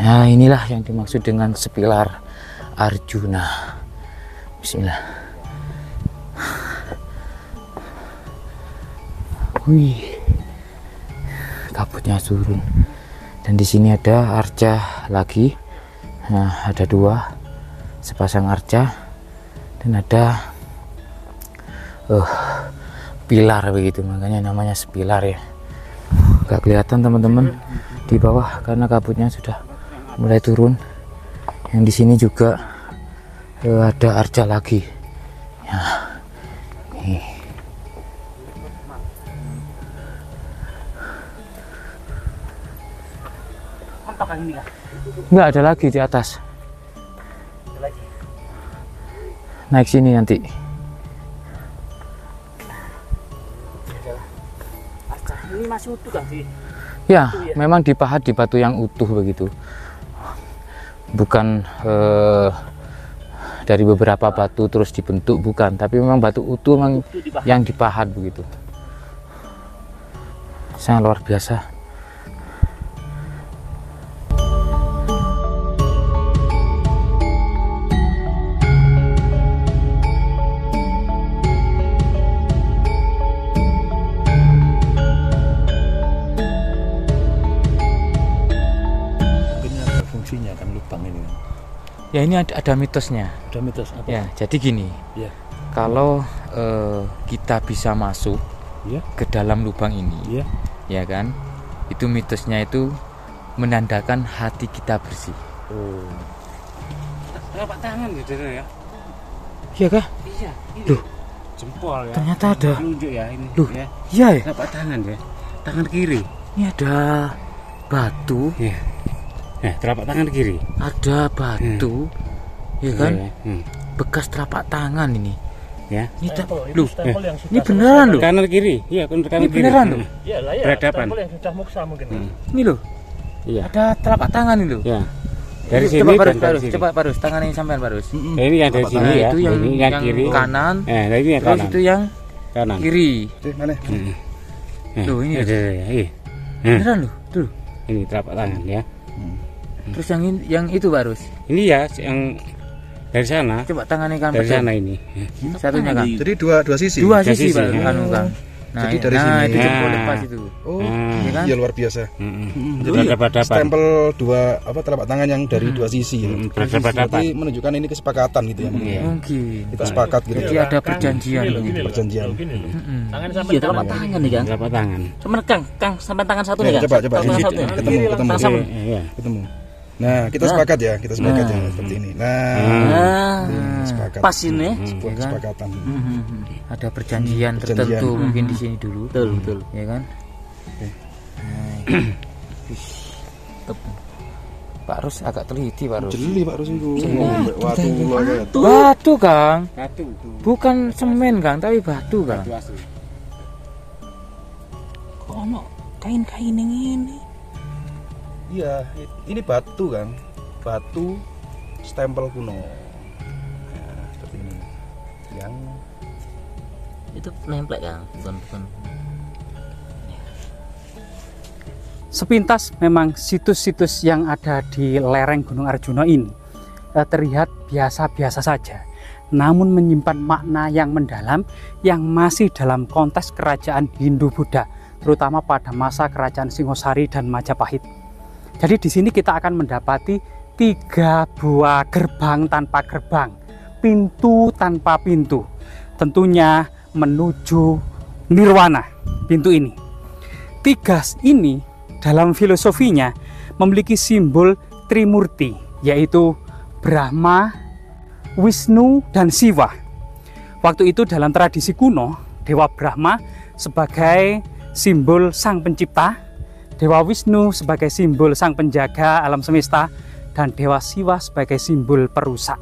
Nah, inilah yang dimaksud dengan sepilar Arjuna. Bismillah. Wih, kabutnya turun. Dan di sini ada arca lagi. Nah, ada dua, sepasang arca, dan ada pilar begitu, makanya namanya sepilar ya. Gak kelihatan teman-teman di bawah karena kabutnya sudah mulai turun. Yang di sini juga ada arca lagi. Ya, nih. Nggak ada lagi di atas. Naik sini nanti. Ini masih utuh kan sih? Ya, memang dipahat di batu yang utuh begitu. Bukan dari beberapa batu terus dibentuk, bukan. Tapi memang batu utuh memang yang dipahat begitu. Sangat luar biasa. Kan lubang ini kan. Ya, ini ada mitosnya. Ada mitos apa? Ya, jadi gini. Ya. Kalau kita bisa masuk Ya. ke dalam lubang ini, Ya. ya kan? Itu mitosnya itu menandakan hati kita bersih. Oh. Telapak tangan gitu ya? Iya kah? Iya. Ini. Loh, Jempol ya. ternyata ada. Telunjuk ya ini. Loh, Ya. iya ya. Telapak tangan ya. Tangan kiri. Ini ada batu, Iya. Telapak tangan kiri. ada batu, ya kan? Ya. Bekas telapak tangan ini. Ya. Ini Loh, ini beneran loh. Kanan kiri. Iya, kanan Ini kiri. beneran loh. iya lah ya, Berhadapan. stempel yang sudah muksa mungkin. Ini loh. Iya. Ada telapak tangan ini loh. Ya. Dari Ini sini coba dan Parus, dari Parus, sini. coba Parus, tangan ini sampean Parus. Ini yang dari sini Nah, ya. itu yang, Ini yang kiri. kanan, Ini yang terus kanan. itu yang Kanan. kiri. Mana? Loh, ini Iya. beneran loh, tuh. Ini telapak tangan ya. Terus yang itu Parus. Ini ya yang dari sana. Coba tangannya kan Dari sana ini. satunya kan. Jadi dua sisi. Dua Dari sisi sisi, Pak, ya. anu Kang. Nah, Jadi dari nah, sini. itu jempol Nah. lepas itu. Oh, Iya kan? iya luar biasa. Jadi berhadapan. Stempel dua telapak tangan yang dari dua sisi ya. Berhadapan. Berarti menunjukkan ini kesepakatan gitu ya. mungkin ya. Mungkin. Kita sepakat gitu. Jadi ada perjanjian begitu. Perjanjian. Mm-mm. Iya, telapak tangan nih Kang. Telapak tangan. Cuman Kang sampai tangan satu nih Ya, Kang. coba Tangan ini satu ya. ketemu Tangan satu. Iya. ketemu. Nah, kita sepakat ya, kita sepakat ya seperti ini. Nah, Sepakat. pas ini. Sebuah Ya kan? kesepakatan. Ada perjanjian Perjanjian. tertentu mungkin di sini dulu. Betul. Ya kan? Pak Rus agak teliti Pak Rus. Jeli Pak Rus itu. Waktu kayak Batu Kang, Batu. bukan semen Kang, tapi batu Kang. Batu asli. Kok ono kain-kain yang ini? Iya, ini batu kan, batu stempel kuno. Nah, seperti ini. Yang Itu nemplek Kang, bukan. Sepintas memang situs-situs yang ada di lereng Gunung Arjuna ini terlihat biasa-biasa saja, namun menyimpan makna yang mendalam yang masih dalam konteks kerajaan Hindu-Buddha, terutama pada masa kerajaan Singosari dan Majapahit. Jadi di sini kita akan mendapati 3 buah gerbang tanpa gerbang, pintu tanpa pintu, tentunya menuju nirwana pintu ini. 3 ini dalam filosofinya memiliki simbol Trimurti, yaitu Brahma, Wisnu, dan Siwa. Waktu itu dalam tradisi kuno, Dewa Brahma sebagai simbol sang pencipta, Dewa Wisnu sebagai simbol sang penjaga alam semesta, dan Dewa Siwa sebagai simbol perusak.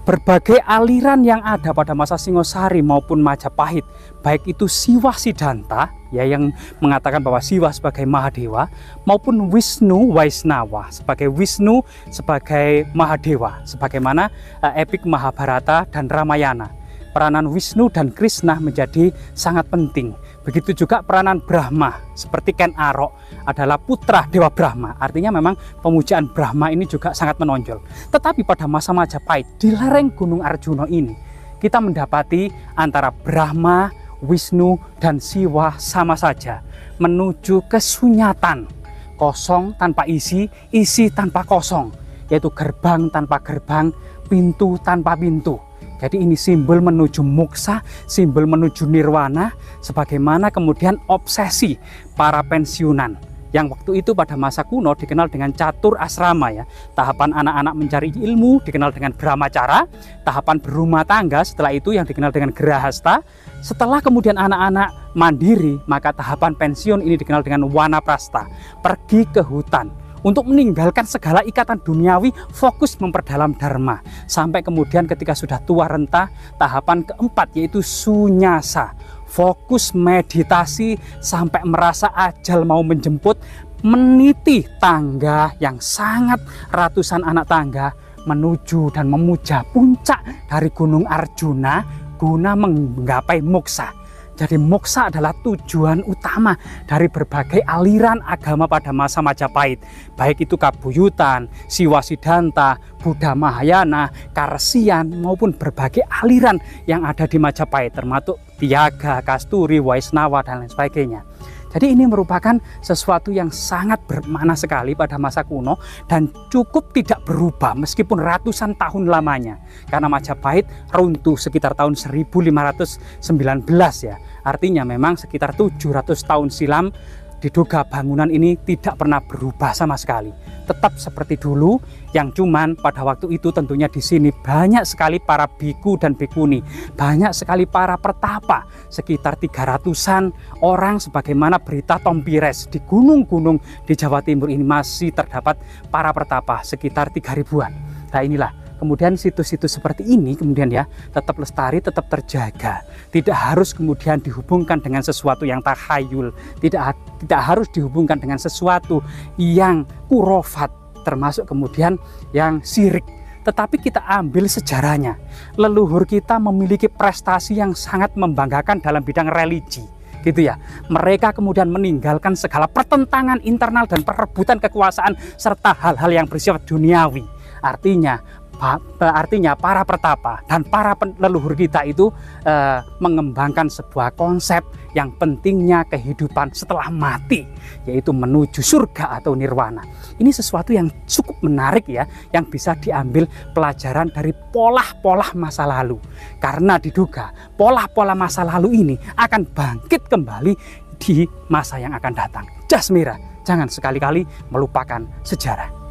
Berbagai aliran yang ada pada masa Singosari maupun Majapahit, baik itu Siwa Siddhanta ya yang mengatakan bahwa Siwa sebagai Mahadewa, maupun Wisnu Waisnawa sebagai Wisnu sebagai Mahadewa, sebagaimana epik Mahabharata dan Ramayana. Peranan Wisnu dan Krishna menjadi sangat penting Begitu juga peranan Brahma, seperti Ken Arok adalah putra Dewa Brahma. Artinya memang pemujaan Brahma ini juga sangat menonjol. Tetapi pada masa Majapahit, di lereng Gunung Arjuna ini, kita mendapati antara Brahma, Wisnu, dan Siwa sama saja menuju kesunyatan, kosong tanpa isi, isi tanpa kosong, yaitu gerbang tanpa gerbang, pintu tanpa pintu. Jadi ini simbol menuju moksa, simbol menuju nirwana, sebagaimana kemudian obsesi para pensiunan yang waktu itu pada masa kuno dikenal dengan catur asrama ya. Tahapan anak-anak mencari ilmu dikenal dengan brahmacara, tahapan berumah tangga setelah itu yang dikenal dengan grahasta. Setelah kemudian anak-anak mandiri, maka tahapan pensiun ini dikenal dengan wanaprasta, pergi ke hutan untuk meninggalkan segala ikatan duniawi, fokus memperdalam dharma. Sampai kemudian ketika sudah tua renta, tahapan keempat yaitu sunyasa, fokus meditasi sampai merasa ajal mau menjemput, meniti tangga yang sangat ratusan anak tangga menuju dan memuja puncak dari Gunung Arjuna guna menggapai moksa. Jadi moksa adalah tujuan utama dari berbagai aliran agama pada masa Majapahit. Baik itu Kabuyutan, Siwa Siddhanta, Buddha Mahayana, Karesian, maupun berbagai aliran yang ada di Majapahit, termasuk Tiaga, Kasturi, Waisnawa, dan lain sebagainya. Jadi ini merupakan sesuatu yang sangat bermakna sekali pada masa kuno dan cukup tidak berubah meskipun ratusan tahun lamanya. Karena Majapahit runtuh sekitar tahun 1519 ya. Artinya memang sekitar 700 tahun silam diduga bangunan ini tidak pernah berubah sama sekali. Tetap seperti dulu, yang cuman pada waktu itu tentunya di sini banyak sekali para biku dan bikuni, banyak sekali para pertapa, sekitar 300-an orang sebagaimana berita Tom Pires di gunung-gunung di Jawa Timur ini masih terdapat para pertapa sekitar 3000-an. Nah inilah kemudian situs-situs seperti ini kemudian ya tetap lestari, tetap terjaga. Tidak harus kemudian dihubungkan dengan sesuatu yang takhayul, tidak harus dihubungkan dengan sesuatu yang kurofat, termasuk kemudian yang syirik. Tetapi kita ambil sejarahnya. Leluhur kita memiliki prestasi yang sangat membanggakan dalam bidang religi. Gitu ya. Mereka kemudian meninggalkan segala pertentangan internal dan perebutan kekuasaan serta hal-hal yang bersifat duniawi. Artinya para pertapa dan para leluhur kita itu mengembangkan sebuah konsep yang pentingnya kehidupan setelah mati, yaitu menuju surga atau nirwana. Ini sesuatu yang cukup menarik ya, yang bisa diambil pelajaran dari pola-pola masa lalu. Karena diduga pola-pola masa lalu ini akan bangkit kembali di masa yang akan datang. Jasmira, jangan sekali-kali melupakan sejarah.